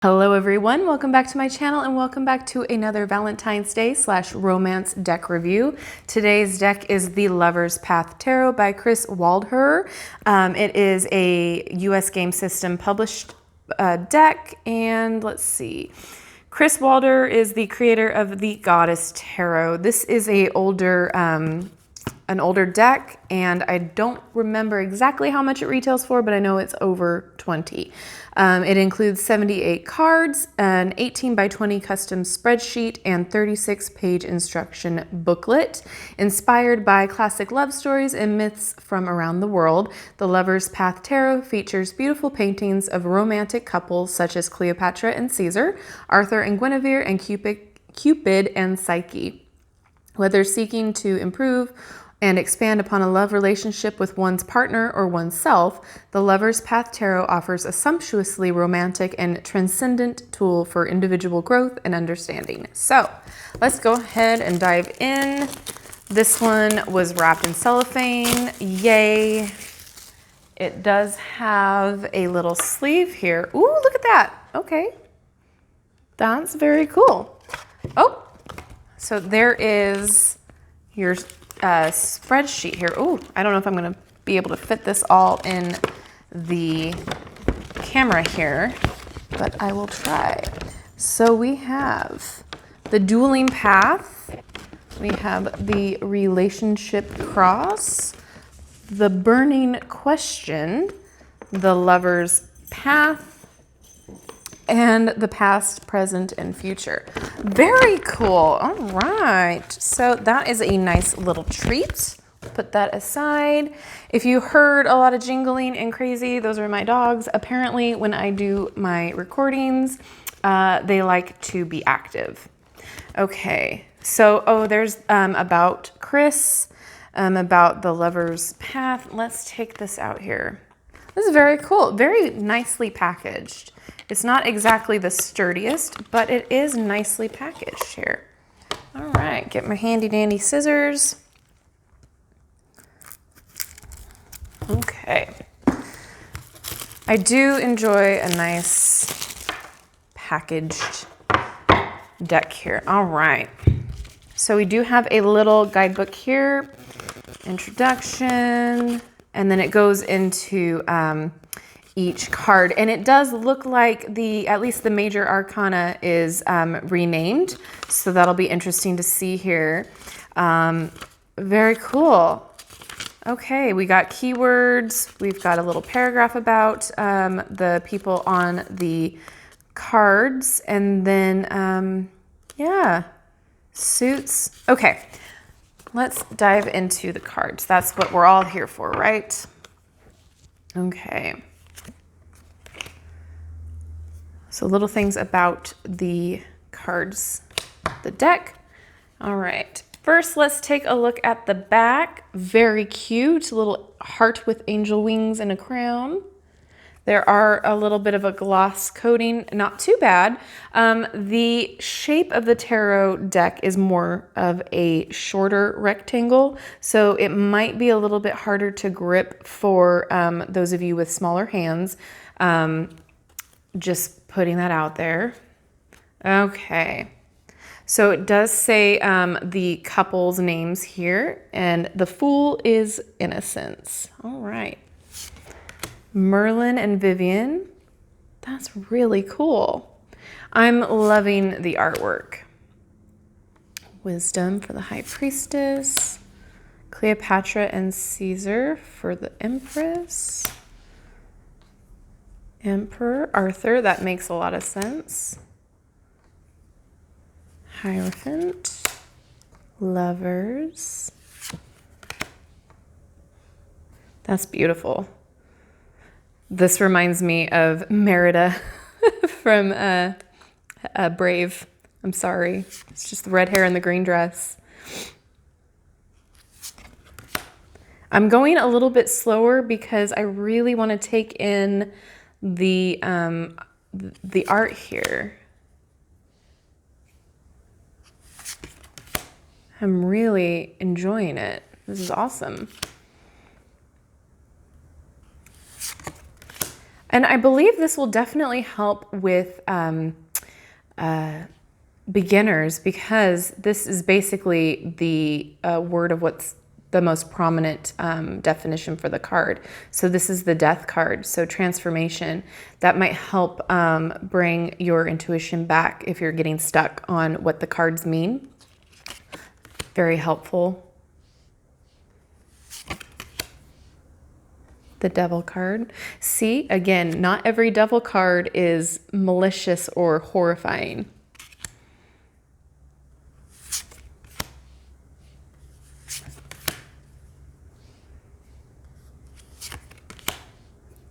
Hello everyone, welcome back to my channel and welcome back to another Valentine's Day / romance deck review. Today's deck is the Lover's Path Tarot by Kris Waldherr. It is a US game system published deck, and let's see. Kris Waldherr is the creator of the Goddess Tarot. This is an older deck, and I don't remember exactly how much it retails for, but I know it's over 20. It includes 78 cards, an 18 by 20 custom spreadsheet, and 36-page instruction booklet. Inspired by classic love stories and myths from around the world, the Lover's Path Tarot features beautiful paintings of romantic couples such as Cleopatra and Caesar, Arthur and Guinevere, and Cupid and Psyche. Whether seeking to improve and expand upon a love relationship with one's partner or oneself, the Lover's Path Tarot offers a sumptuously romantic and transcendent tool for individual growth and understanding. So let's go ahead and dive in. This one was wrapped in cellophane. Yay. It does have a little sleeve here. Ooh, look at that. Okay. That's very cool. Oh, so there is your spreadsheet here. Oh, I don't know if I'm going to be able to fit this all in the camera here, but I will try. So we have the dueling path. We have the relationship cross, the burning question, the lover's path, and the past, present, and future. Very cool. All right. So that is a nice little treat. Put that aside. If you heard a lot of jingling and crazy, those are my dogs. Apparently, when I do my recordings, they like to be active. Okay. So, there's about Kris, about the Lover's Path. Let's take this out here. This is very cool. Very nicely packaged. It's not exactly the sturdiest, but it is nicely packaged here. All right, get my handy dandy scissors. Okay. I do enjoy a nice packaged deck here. All right. So we do have a little guidebook here, introduction, and then it goes into each card, and it does look like at least the major arcana is renamed, so that'll be interesting to see here. Very cool. Okay, we got keywords, we've got a little paragraph about the people on the cards, and then yeah, suits. Okay, let's dive into the cards. That's what we're all here for, right? Okay. So little things about the cards, the deck. All right, first let's take a look at the back. Very cute, a little heart with angel wings and a crown. There are a little bit of a gloss coating, not too bad. The shape of the tarot deck is more of a shorter rectangle, so it might be a little bit harder to grip for those of you with smaller hands. Just putting that out there. Okay. So it does say the couple's names here, and the Fool is Innocence. All right. Merlin and Vivian. That's really cool. I'm loving the artwork. Wisdom for the High Priestess. Cleopatra and Caesar for the Empress. Emperor Arthur, that makes a lot of sense. Hierophant, Lovers. That's beautiful. This reminds me of Merida from Brave. I'm sorry. It's just the red hair and the green dress. I'm going a little bit slower because I really want to take in the art here. I'm really enjoying it. This is awesome. And I believe this will definitely help with beginners, because this is basically the word of what's the most prominent definition for the card. So this is the death card. So transformation, that might help bring your intuition back if you're getting stuck on what the cards mean. Very helpful. The devil card. See, again, not every devil card is malicious or horrifying.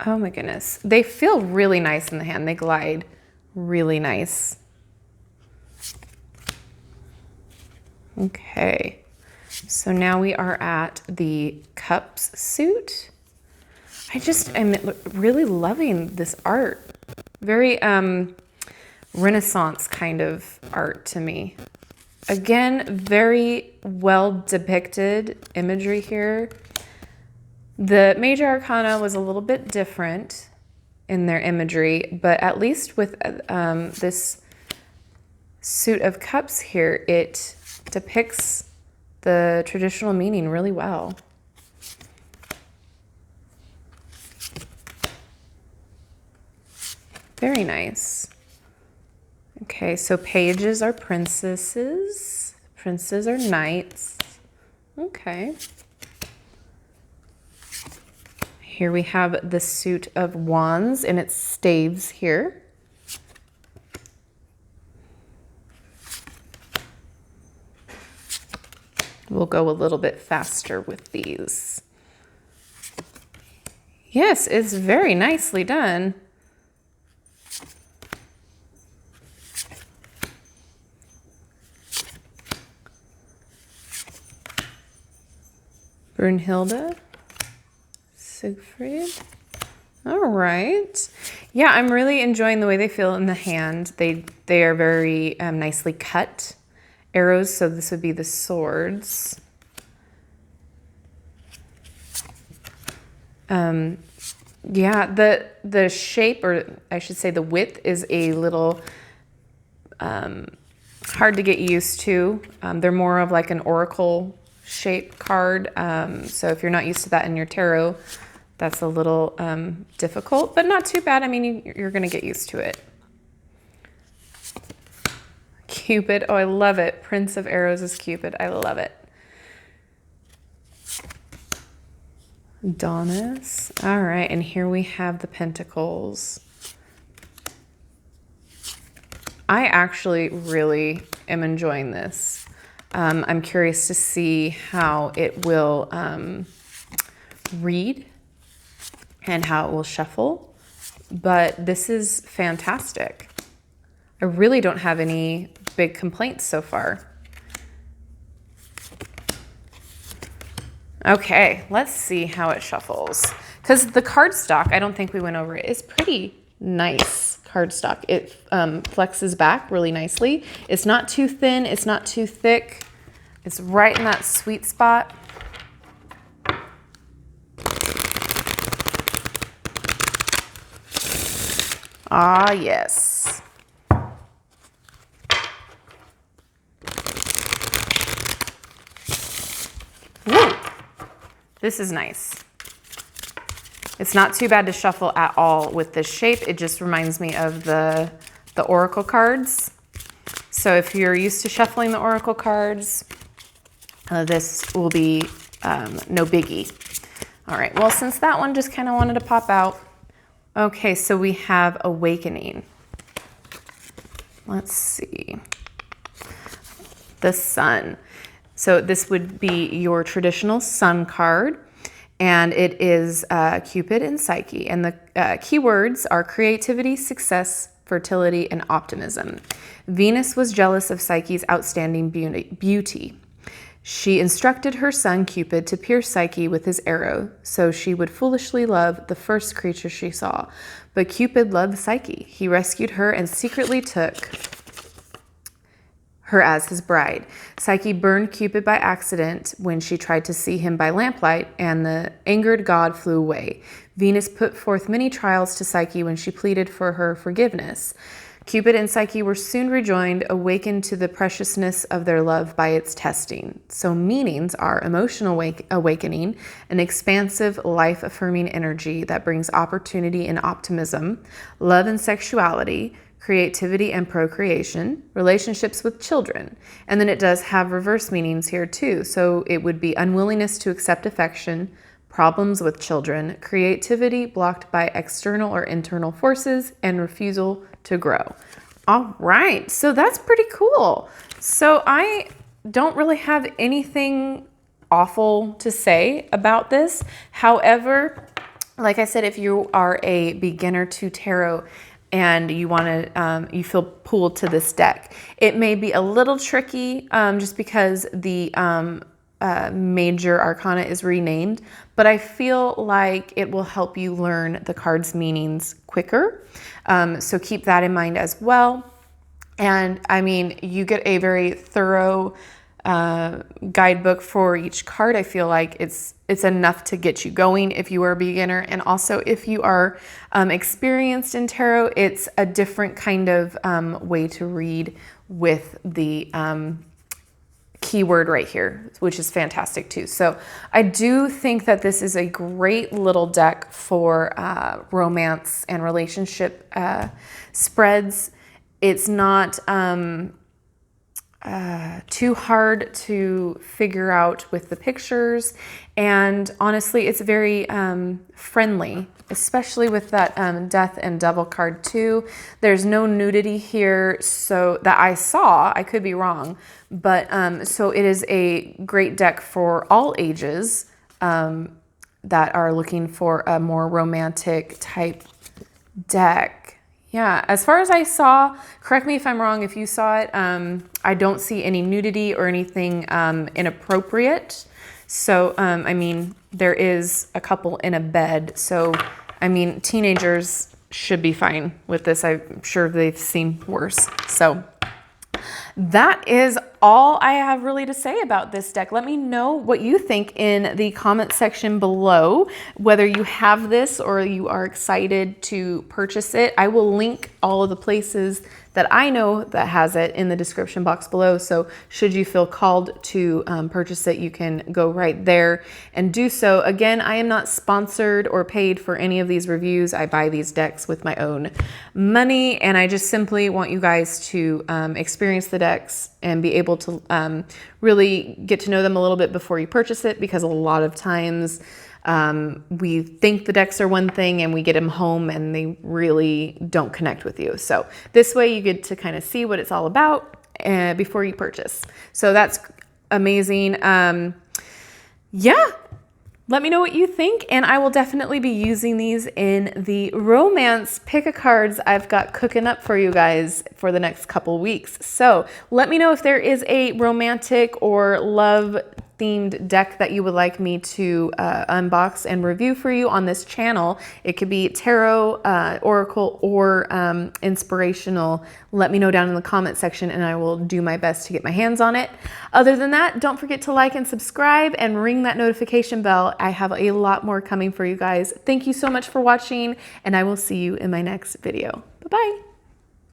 Oh my goodness. They feel really nice in the hand. They glide really nice. Okay. So now we are at the cups suit. I just am really loving this art. Very Renaissance kind of art to me. Again, very well depicted imagery here. The major arcana was a little bit different in their imagery, but at least with this suit of cups here, it depicts the traditional meaning really well. Very nice. Okay, so pages are princesses. Princes are knights. Okay. Here we have the suit of wands and its staves here. We'll go a little bit faster with these. Yes, it's very nicely done. Brunhilde. Siegfried. All right. Yeah, I'm really enjoying the way they feel in the hand. They are very nicely cut arrows, so this would be the swords. Yeah, the shape, or I should say the width, is a little hard to get used to. They're more of like an oracle shape card. So if you're not used to that in your tarot, that's a little difficult, but not too bad. I mean, you're going to get used to it. Cupid. Oh, I love it. Prince of Arrows is Cupid. I love it. Adonis. All right, and here we have the Pentacles. I actually really am enjoying this. I'm curious to see how it will read and how it will shuffle, but this is fantastic. I really don't have any big complaints so far. Okay, let's see how it shuffles. Because the cardstock, I don't think we went over it, is pretty nice cardstock. It flexes back really nicely. It's not too thin, it's not too thick. It's right in that sweet spot. Ah, yes. Woo. This is nice. It's not too bad to shuffle at all with this shape. It just reminds me of the oracle cards. So if you're used to shuffling the oracle cards, this will be no biggie. All right, well, since that one just kind of wanted to pop out. Okay, so we have Awakening. Let's see. The Sun. So this would be your traditional Sun card, and it is Cupid and Psyche. And the keywords are creativity, success, fertility, and optimism. Venus was jealous of Psyche's outstanding beauty. She instructed her son Cupid to pierce Psyche with his arrow, so she would foolishly love the first creature she saw. But Cupid loved Psyche. He rescued her and secretly took her as his bride. Psyche burned Cupid by accident when she tried to see him by lamplight, and the angered god flew away. Venus put forth many trials to Psyche when she pleaded for her forgiveness. Cupid and Psyche were soon rejoined, awakened to the preciousness of their love by its testing. So meanings are emotional awakening, an expansive, life-affirming energy that brings opportunity and optimism, love and sexuality, creativity and procreation, relationships with children. And then it does have reverse meanings here too. So it would be unwillingness to accept affection, problems with children, creativity blocked by external or internal forces, and refusal to grow. All right, so that's pretty cool. So I don't really have anything awful to say about this. However, like I said, if you are a beginner to tarot and you want to, you feel pulled to this deck, it may be a little tricky just because the major arcana is renamed, but I feel like it will help you learn the cards' meanings quicker. So keep that in mind as well. And I mean, you get a very thorough guidebook for each card. I feel like it's enough to get you going if you are a beginner. And also if you are experienced in tarot, it's a different kind of way to read with the keyword right here, which is fantastic too. So I do think that this is a great little deck for romance and relationship spreads. It's not too hard to figure out with the pictures, and honestly it's very friendly, especially with that death and devil card too. There's no nudity here, so that I saw, I could be wrong, but so it is a great deck for all ages that are looking for a more romantic type deck. Yeah, as far as I saw, correct me if I'm wrong, if you saw it, I don't see any nudity or anything inappropriate. So, I mean, there is a couple in a bed. So, I mean, teenagers should be fine with this. I'm sure they've seen worse. So that is all I have really to say about this deck. Let me know what you think in the comment section below, whether you have this or you are excited to purchase it. I will link all of the places that I know that has it in the description box below. So should you feel called to purchase it, you can go right there and do so. Again, I am not sponsored or paid for any of these reviews. I buy these decks with my own money, and I just simply want you guys to experience the decks and be able to really get to know them a little bit before you purchase it, because a lot of times we think the decks are one thing and we get them home and they really don't connect with you. So this way you get to kind of see what it's all about before you purchase. So that's amazing. Yeah. Let me know what you think, and I will definitely be using these in the romance pick-a-cards I've got cooking up for you guys for the next couple weeks. So let me know if there is a romantic or love-themed deck that you would like me to unbox and review for you on this channel. It could be tarot, oracle, or inspirational. Let me know down in the comment section, and I will do my best to get my hands on it. Other than that, don't forget to like and subscribe and ring that notification bell. I have a lot more coming for you guys. Thank you so much for watching, and I will see you in my next video. Bye-bye.